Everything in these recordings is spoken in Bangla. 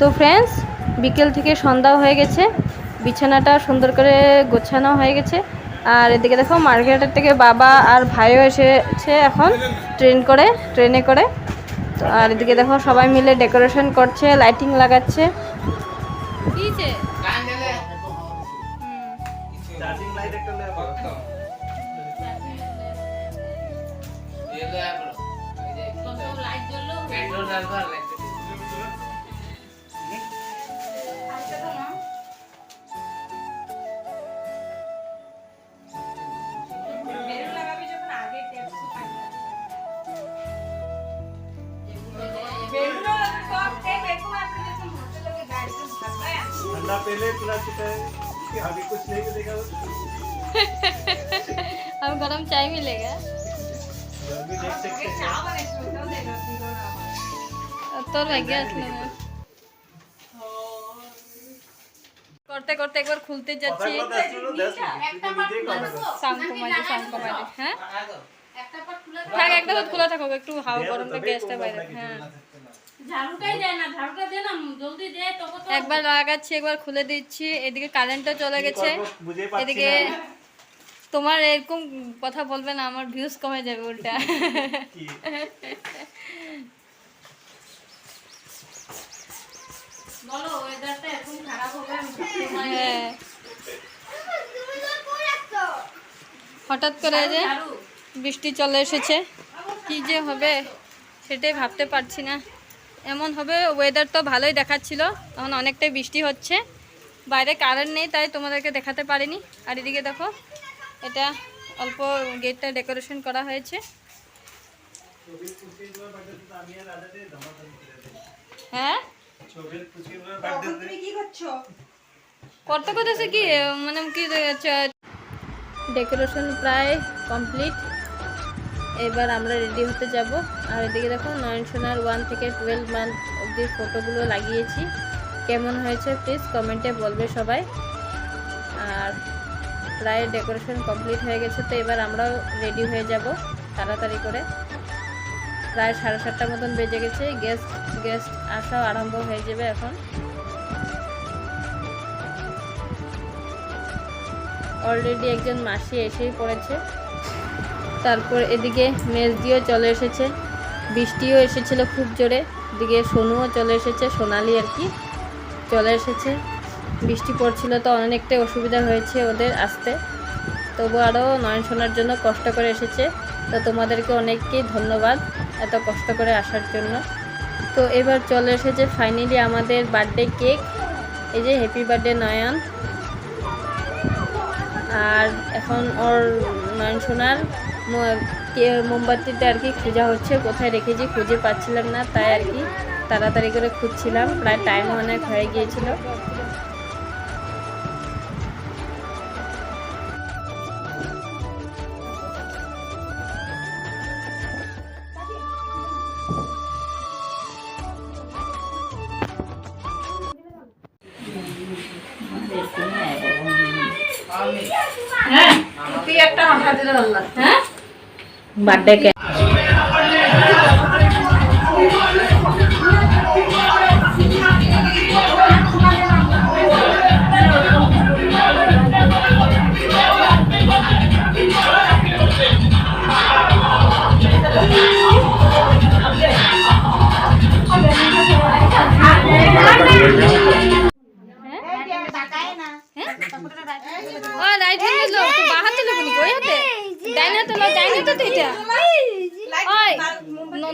তো ফ্রেন্ডস, বিকেল থেকে সন্ধ্যা হয়ে গেছে, বিছানাটা সুন্দর করে গোছানো হয়ে গেছে। আর এদিকে দেখো মার্কেটের থেকে বাবা আর ভাইও এসেছে এখন ট্রেনে করে। তো আর এদিকে দেখো সবাই মিলে ডেকোরেশন করছে, লাইটিং লাগাচ্ছে। ठंडा पहले पिला चुका है कि अभी कुछ नहीं मिलेगा। अब गरम चाय मिलेगा। गर्मी देख सकते हैं। तो लग गया असली में করতে করতে একবার খুলতে যাচ্ছি। সাউন্ড কমাই হ্যাঁ থাক, একটা হাত খোলা থাকুক, একটু হাওয়া গরমটা গ্যাসটা বাইরে। হ্যাঁ ঝাড়ুটাই দেয় না, ঝাড়ুটা দে না, জলদি দে। তখন তো একবার লাগাচ্ছি, একবার খুলে দিচ্ছি। এদিকে কারেন্টও চলে গেছে, এদিকে তোমার এরকম কথা বলবে না, আমার ভিউজ কমে যাবে উল্টা। বলো ওয়েদারটা এখন খারাপ হবে। হ্যাঁ হঠাৎ করে যে বৃষ্টি চলে এসেছে, কি যে হবে সেটাই ভাবতে পারছি না। এমন হবে, ওয়েদার তো ভালোই দেখাচ্ছিল, এখন অনেকটাই বৃষ্টি হচ্ছে, বাইরে কারেন্ট নেই, তাই তোমাদেরকে দেখাতে পারিনি। আর এদিকে দেখো এটা অল্প গেটটা ডেকোরেশন করা হয়েছে। হ্যাঁ করতে করতেছে কি মানে কি ডেকোরেশন প্রায় কমপ্লিট। এবার আমরা রেডি হতে যাব। আর এদিকে দেখো নয়নসোনার 1 থেকে 12 মান্থ অবধি ফটোগুলো লাগিয়েছি। কেমন হয়েছে প্লিজ কমেন্টে বলবে সবাই। আর প্রায় ডেকোরেশন কমপ্লিট হয়ে গেছে, তো এবার আমরাও রেডি হয়ে যাব তাড়াতাড়ি করে। প্রায় 7:30 মতন বেজে গেছে, গেস্ট আসাও আরম্ভ হয়ে যাবে এখন। অলরেডি একজন মাসি এসেই পড়েছে। তারপর এদিকে মেজদিও চলে এসেছে, বৃষ্টিও এসেছিল খুব জোরে। এদিকে সোনুও চলে এসেছে, সোনালি আর কি চলে এসেছে। বৃষ্টি পড়ছিল তো অনেকটাই অসুবিধা হয়েছে ওদের আসতে, তবু আরও নয়নসোনার জন্য কষ্ট করে এসেছে। তো তোমাদেরকে অনেককেই ধন্যবাদ এত কষ্ট করে আসার জন্য। তো এবার চলে এসেছে ফাইনালি আমাদের বার্থডে কেক। এই যে হ্যাপি বার্থডে নয়ন। আর এখন ওর নয়নসোনার মোমবাতিটা আর কি খোঁজা হচ্ছে, কোথায় রেখেছি খুঁজে পাচ্ছিলাম না, তাই আর কি তাড়াতাড়ি করে খুঁজছিলাম, প্রায় টাইম অনেক হয়ে গিয়েছিল। বার্থডে কেক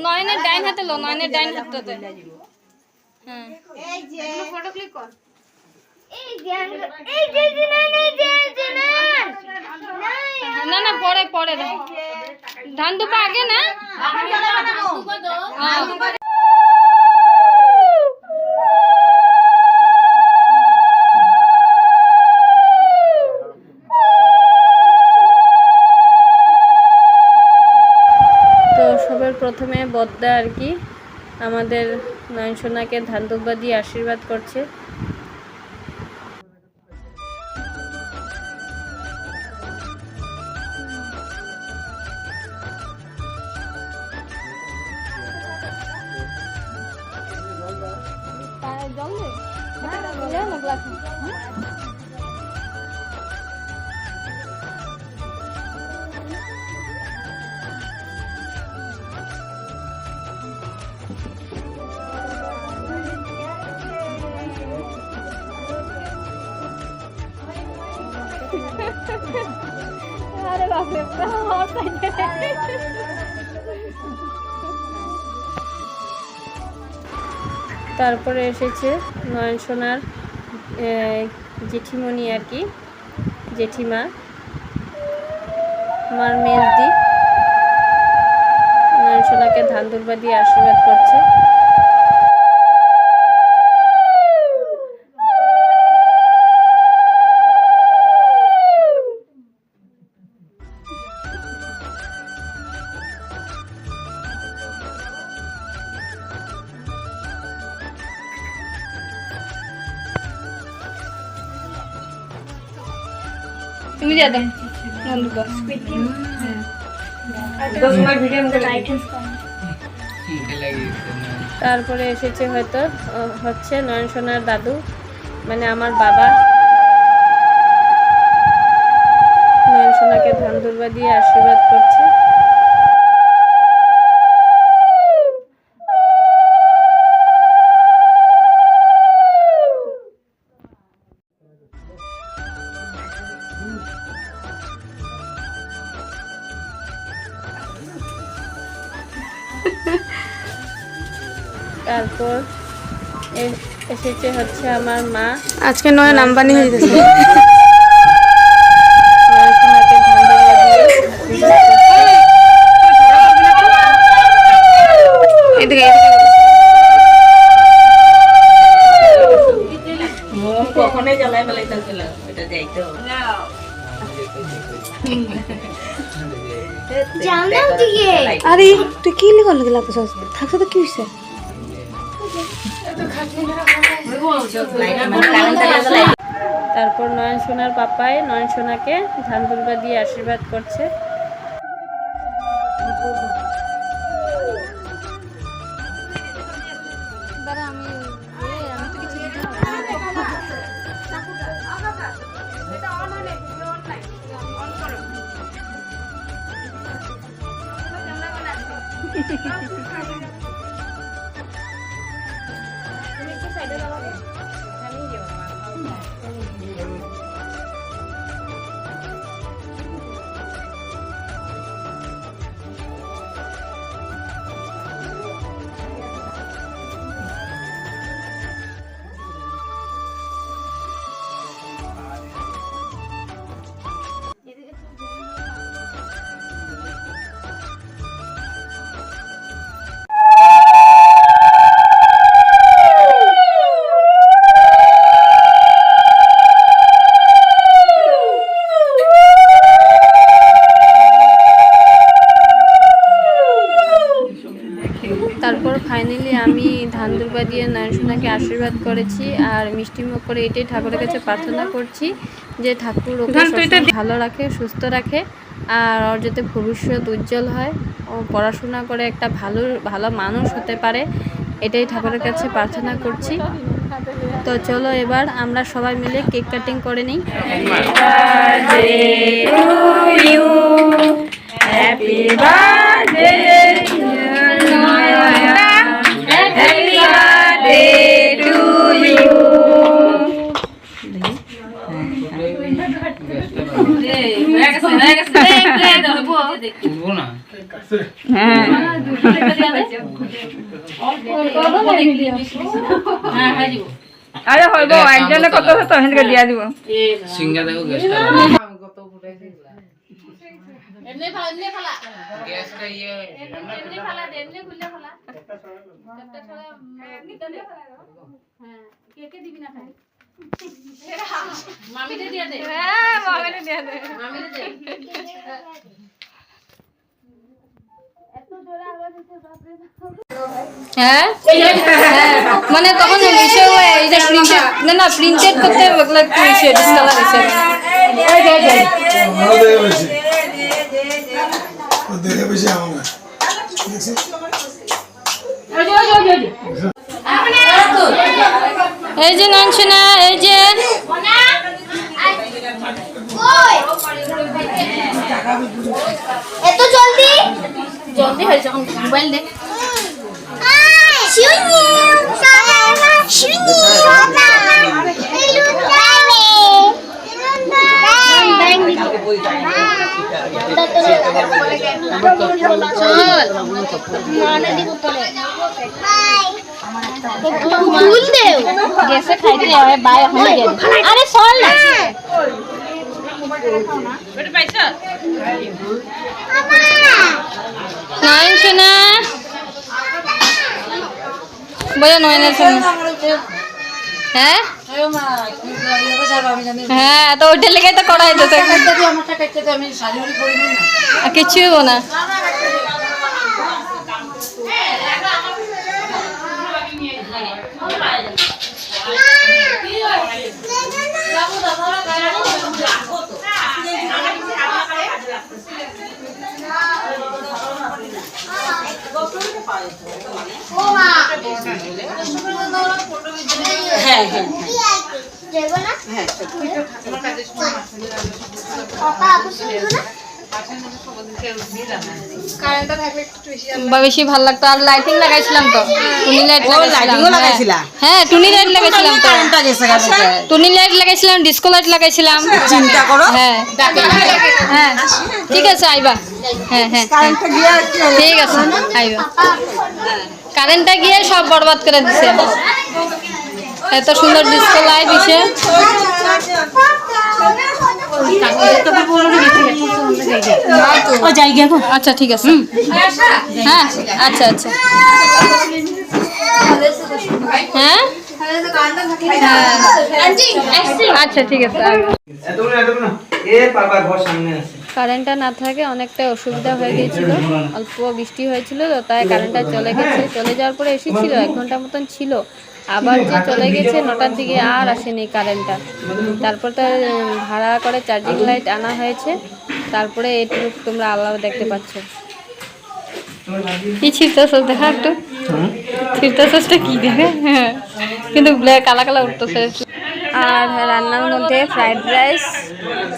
নয়নের ডাইন হাতে লো, নয়নের ডাইন হাতটাতে। হ্যাঁ ফটো ক্লিক কর। না না পরে পরে ধান দুপা আগে না। প্রথমে বদ্দা আর কি আমাদের নয়নসোনাকে ধান দুব্বা দিয়ে আশীর্বাদ করছে। জল अरे बाप रे তারপরে এসেছে নয়ন সোনার জেঠিমণি আর কি, জেঠিমা আমার মেজদি নয়ন সোনাকে ধান দুর্বা দিয়ে আশীর্বাদ করছে। তুমি দিয়ে দাও তারপরে এসেছে হচ্ছে নয়ন সোনার দাদু মানে আমার বাবা নয়ন সোনাকে ধান দুর্বা দিয়ে আশীর্বাদ করছে। তারপর এসেছে হচ্ছে আমার মা, আজকে নয় আম্বানি হয়ে গেছে। আরে তুই কি লিখল গেলা থাকছে তো কি হয়েছে? তারপর নয়ন সোনার পাপায় নয়ন সোনাকে ধান দুর্বা দিয়ে আশীর্বাদ করছে। তারপর ফাইনালি আমি ধান দুর্বা দিয়ে নয়ন সোনাকে আশীর্বাদ করেছি আর মিষ্টিমুখ করে এটাই ঠাকুরের কাছে প্রার্থনা করছি যে ঠাকুর ওকে ভালো রাখে, সুস্থ রাখে আর ওর যাতে ভবিষ্যৎ উজ্জ্বল হয়, ও পড়াশোনা করে একটা ভালো মানুষ হতে পারে, এটাই ঠাকুরের কাছে প্রার্থনা করছি। তো চলো এবার আমরা সবাই মিলে কেক কাটিং করে নিই। Happy birthday to you. আরে হইব একজনে কত তো হেনকে দিয়া দিব সিঙ্গা দেখো গ্যাসটা কত ফুটাইছে এমনি ফালা গ্যাসটা ইয়ে এমনি ফালা এমনি খুলে ফালা একটা ছড়া নিতে দে হ্যাঁ কে দিবি না খালি মামিতে দিয়া দে হ্যাঁ মামিতে দিয়া দে মামিতে দে এত জোরে আওয়াজ হচ্ছে বাপ রে হ্যাঁ মানে তখন বিষয় হয় এই যে প্রিন্টেড না প্রিন্টেড করতে লাগলে একটু বিষয় ডিসকালার হইছে ওই যাই যাই দেখে বেশি আমরা দেখছি এই যে নয়নসোনা, এই যে এত জলদি জলদি হয়েছে এখন মোবাইল দেখ গেছে খাইতে হয় বাই এখন আরে চল না নয়নসোনা বলে নয়নসোনা। হ্যাঁ হ্যাঁ, তো ওইটা লেগে তো করা হইতেছে, কিছু হইব না। হ্যাঁ হ্যাঁ বা বেশি ভালো লাগতো। আর লাইটিং লাগাইছিলাম তো, টুনি লাইট লাগাইছিলাম। হ্যাঁ টুনি লাইট লাগাইছিলাম তো, টুনি লাইট লাগাইছিলাম, ডিস্কো লাইট লাগাইছিলাম। চিন্তা করো। হ্যাঁ হ্যাঁ ঠিক আছে আইবা। হ্যাঁ হ্যাঁ ঠিক আছে আইবা। কারেন্টটা গিয়ে সব বরবাদ করে দিছে। এত সুন্দর ডিস্কো লাইট দিছে। আচ্ছা ঠিক আছে। হ্যাঁ আচ্ছা আচ্ছা হ্যাঁ আচ্ছা ঠিক আছে। কারেন্টটা না থাকে অনেকটা অসুবিধা হয়ে গিয়েছিল, অল্প বৃষ্টি হয়েছিল তো তাই কারেন্টটা চলে গেছে। চলে যাওয়ার পরে এসেছিল, 1 ঘন্টার মতন ছিল, আবার যে চলে গেছে 9টার দিকে আর আসেনি কারেন্টটা। তারপর তো ভাড়া করে চার্জিং লাইট আনা হয়েছে, তারপরে এইটুকু তোমরা আলাদা দেখতে পাচ্ছ। কি ছিটতেছ দেখা একটু, ছিটতেছটা কি দেখে, কিন্তু কালা কালা উঠতেছে। আর রান্নার মধ্যে ফ্রাইড রাইস,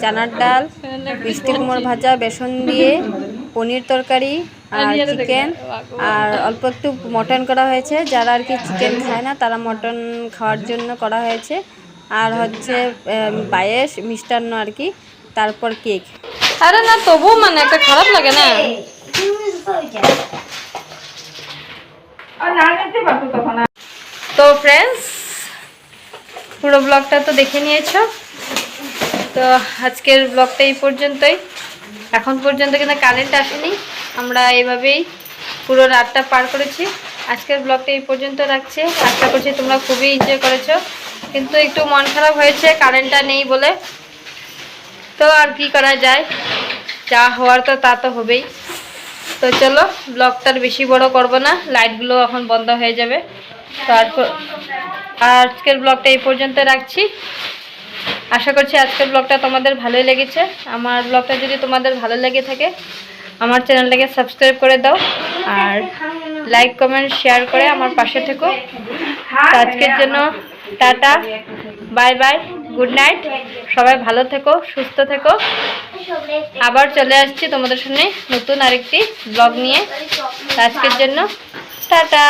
চানার ডাল, মিষ্টি কুমড়ো ভাজা বেসন দিয়ে, পনির তরকারি আর চিকেন, আর অল্প একটু মটন করা হয়েছে। যারা আর কি চিকেন খায় না তারা মটন খাওয়ার জন্য করা হয়েছে। আর হচ্ছে পায়েস, মিষ্টান্ন আর কি, তারপর কেক। আরে না তবু মানে একটা খারাপ লাগে না। তো ফ্রেন্ডস পুরো ব্লগটা তো দেখে নিয়েছো। তো আজকের ব্লগটা এই পর্যন্তই। এখন পর্যন্ত কিন্তু কারেন্ট আসেনি, আমরা এইভাবেই পুরো রাতটা পার করেছি। আজকের ব্লগটা এই পর্যন্ত রাখছি। আশা করছি তোমরা খুবই এনজয় করেছো, কিন্তু একটু মন খারাপ হয়েছে কারেন্টটা নেই বলে। তো আর কি করা যায়, যা হওয়ার তো তা তো হবেই। তো চলো ব্লগটার বেশি বড় করব না, লাইটগুলো এখন বন্ধ হয়ে যাবে। তারপর আজকের ব্লগটা এই পর্যন্ত রাখছি। আশা করছি আজকের ব্লগটা তোমাদের ভালোই লেগেছে। আমার ব্লগটা যদি তোমাদের ভালো লেগে থাকে আমার চ্যানেলটাকে সাবস্ক্রাইব করে দাও, আর লাইক কমেন্ট শেয়ার করে আমার পাশে থেকো। তো আজকের জন্য tata, bye bye, good night. সবাই ভালো থেকো, সুস্থ থেকো। আবার চলে আসছি তোমাদের সামনে নতুন আরেকটি ব্লগ নিয়ে। আজকের জন্য টাটা।